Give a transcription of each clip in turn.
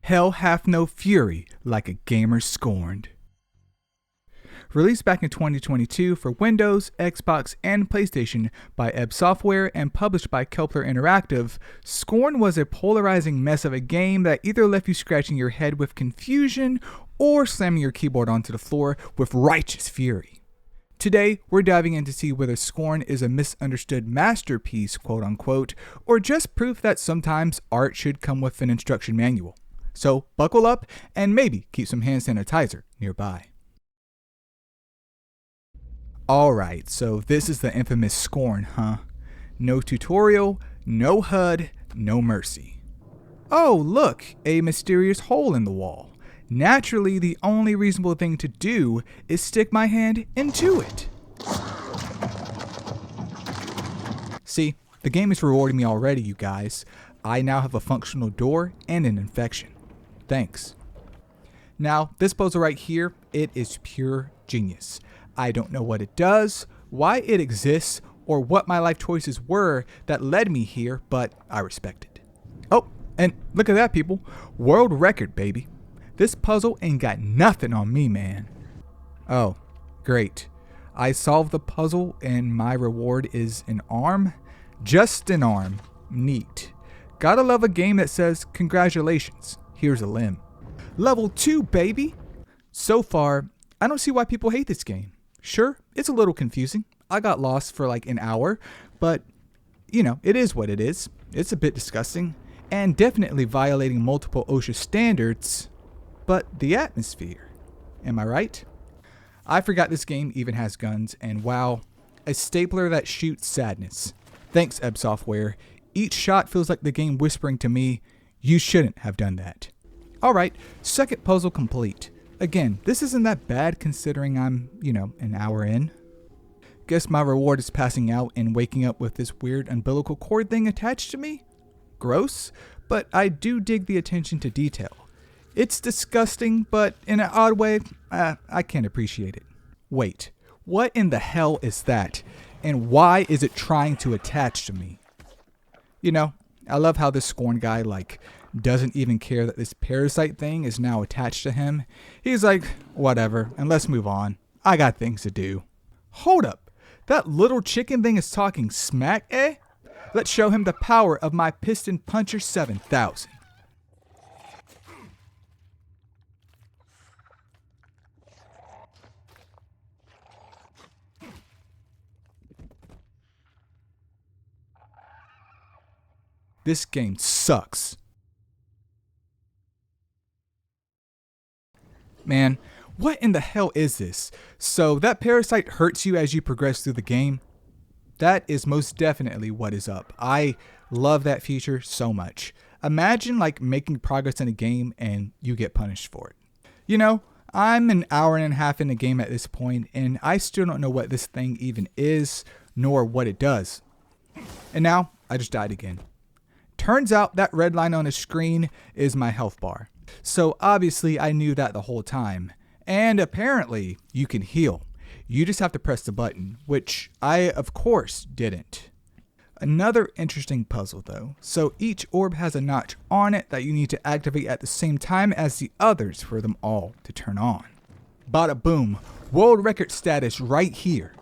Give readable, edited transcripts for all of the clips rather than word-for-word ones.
Hell hath no fury like a gamer scorned. Released back in 2022 for Windows, Xbox, and PlayStation by Ebb Software and published by Kepler Interactive, Scorn was a polarizing mess of a game that either left you scratching your head with confusion or slamming your keyboard onto the floor with righteous fury. Today, we're diving in to see whether Scorn is a misunderstood masterpiece, quote unquote, or just proof that sometimes art should come with an instruction manual. So buckle up and maybe keep some hand sanitizer nearby. Alright, so this is the infamous Scorn, huh? No tutorial, no HUD, no mercy. Oh, look, a mysterious hole in the wall. Naturally, the only reasonable thing to do is stick my hand into it. See, the game is rewarding me already, you guys. I now have a functional door and an infection. Thanks. Now, this puzzle right here, it is pure genius. I don't know what it does, why it exists, or what my life choices were that led me here, but I respect it. Oh, and look at that, people. World record, baby. This puzzle ain't got nothing on me, man. Oh, great. I solved the puzzle and my reward is an arm? Just an arm. Neat. Gotta love a game that says, congratulations, here's a limb. Level 2, baby! So far, I don't see why people hate this game. Sure, it's a little confusing. I got lost for like an hour, but, it is what it is. It's a bit disgusting, and definitely violating multiple OSHA standards, but the atmosphere. Am I right? I forgot this game even has guns, and wow, a stapler that shoots sadness. Thanks, Ebb Software. Each shot feels like the game whispering to me, you shouldn't have done that. Alright, second puzzle complete. Again, this isn't that bad considering I'm, an hour in. Guess my reward is passing out and waking up with this weird umbilical cord thing attached to me? Gross, but I do dig the attention to detail. It's disgusting, but in an odd way, I can't appreciate it. Wait, what in the hell is that? And why is it trying to attach to me? I love how this Scorn guy, doesn't even care that this parasite thing is now attached to him. He's like, whatever, and let's move on. I got things to do. Hold up, that little chicken thing is talking smack, eh? Let's show him the power of my Piston Puncher 7000. This game sucks. Man, what in the hell is this? So that parasite hurts you as you progress through the game? That is most definitely what is up. I love that feature so much. Imagine making progress in a game and you get punished for it. I'm an hour and a half in the game at this point and I still don't know what this thing even is, nor what it does. And now I just died again. Turns out that red line on the screen is my health bar. So obviously I knew that the whole time. And apparently you can heal. You just have to press the button, which I of course didn't. Another interesting puzzle though. So each orb has a notch on it that you need to activate at the same time as the others for them all to turn on. Bada boom, world record status right here.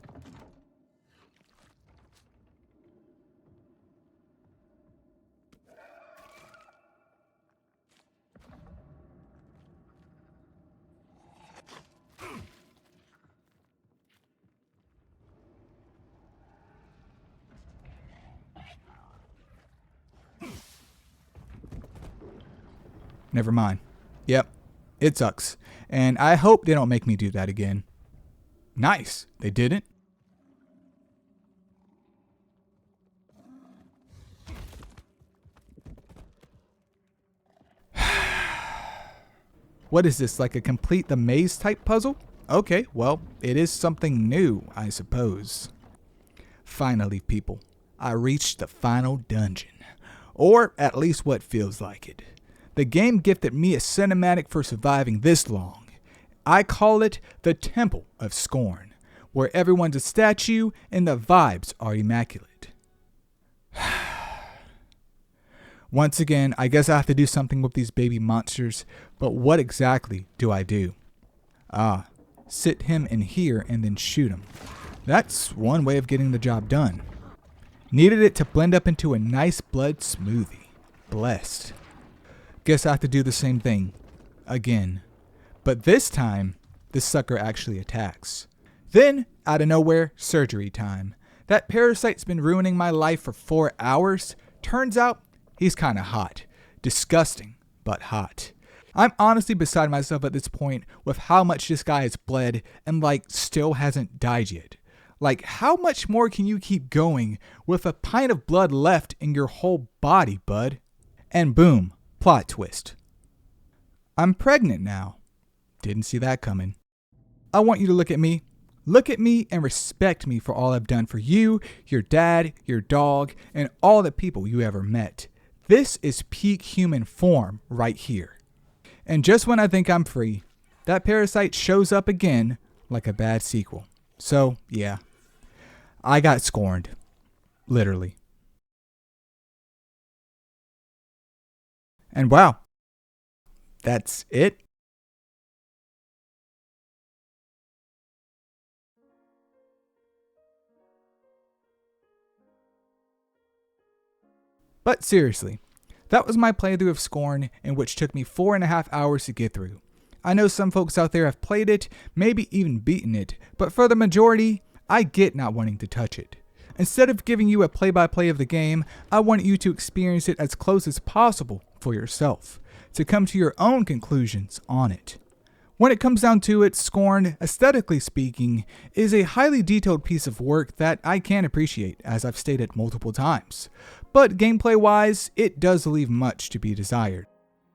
Never mind. Yep, it sucks. And I hope they don't make me do that again. Nice, they didn't. What is this, like a complete the maze type puzzle? Okay, well, it is something new, I suppose. Finally, people, I reached the final dungeon. Or at least what feels like it. The game gifted me a cinematic for surviving this long. I call it the Temple of Scorn, where everyone's a statue and the vibes are immaculate. Once again, I guess I have to do something with these baby monsters, but what exactly do I do? Sit him in here and then shoot him. That's one way of getting the job done. Needed it to blend up into a nice blood smoothie. Blessed. Guess I have to do the same thing. Again. But this time, this sucker actually attacks. Then, out of nowhere, surgery time. That parasite's been ruining my life for 4 hours. Turns out, he's kinda hot. Disgusting, but hot. I'm honestly beside myself at this point with how much this guy has bled and still hasn't died yet. How much more can you keep going with a pint of blood left in your whole body, bud? And boom, plot twist. I'm pregnant now. Didn't see that coming. I want you to look at me. Look at me and respect me for all I've done for you, your dad, your dog, and all the people you ever met. This is peak human form right here. And just when I think I'm free, that parasite shows up again like a bad sequel. So, yeah. I got scorned. Literally. And wow. That's it? But seriously, that was my playthrough of Scorn, in which took me 4.5 hours to get through. I know some folks out there have played it, maybe even beaten it, but for the majority, I get not wanting to touch it. Instead of giving you a play-by-play of the game, I want you to experience it as close as possible for yourself, to come to your own conclusions on it. When it comes down to it, Scorn, aesthetically speaking, is a highly detailed piece of work that I can appreciate, as I've stated multiple times. But gameplay-wise, it does leave much to be desired.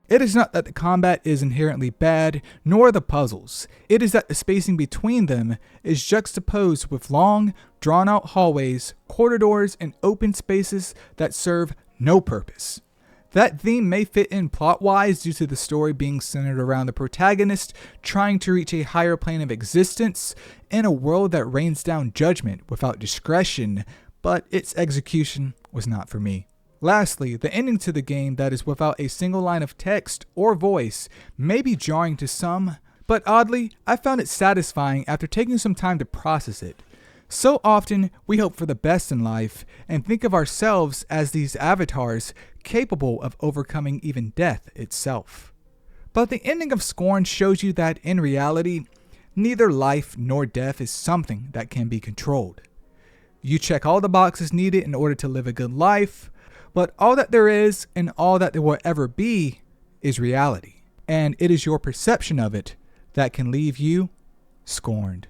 It is not that the combat is inherently bad, nor the puzzles. It is that the spacing between them is juxtaposed with long, drawn-out hallways, corridors, and open spaces that serve no purpose. That theme may fit in plot-wise due to the story being centered around the protagonist trying to reach a higher plane of existence in a world that rains down judgment without discretion, but its execution was not for me. Lastly, the ending to the game that is without a single line of text or voice may be jarring to some, but oddly, I found it satisfying after taking some time to process it. So often, we hope for the best in life and think of ourselves as these avatars capable of overcoming even death itself. But the ending of Scorn shows you that in reality, neither life nor death is something that can be controlled. You check all the boxes needed in order to live a good life, but all that there is and all that there will ever be is reality. And it is your perception of it that can leave you scorned.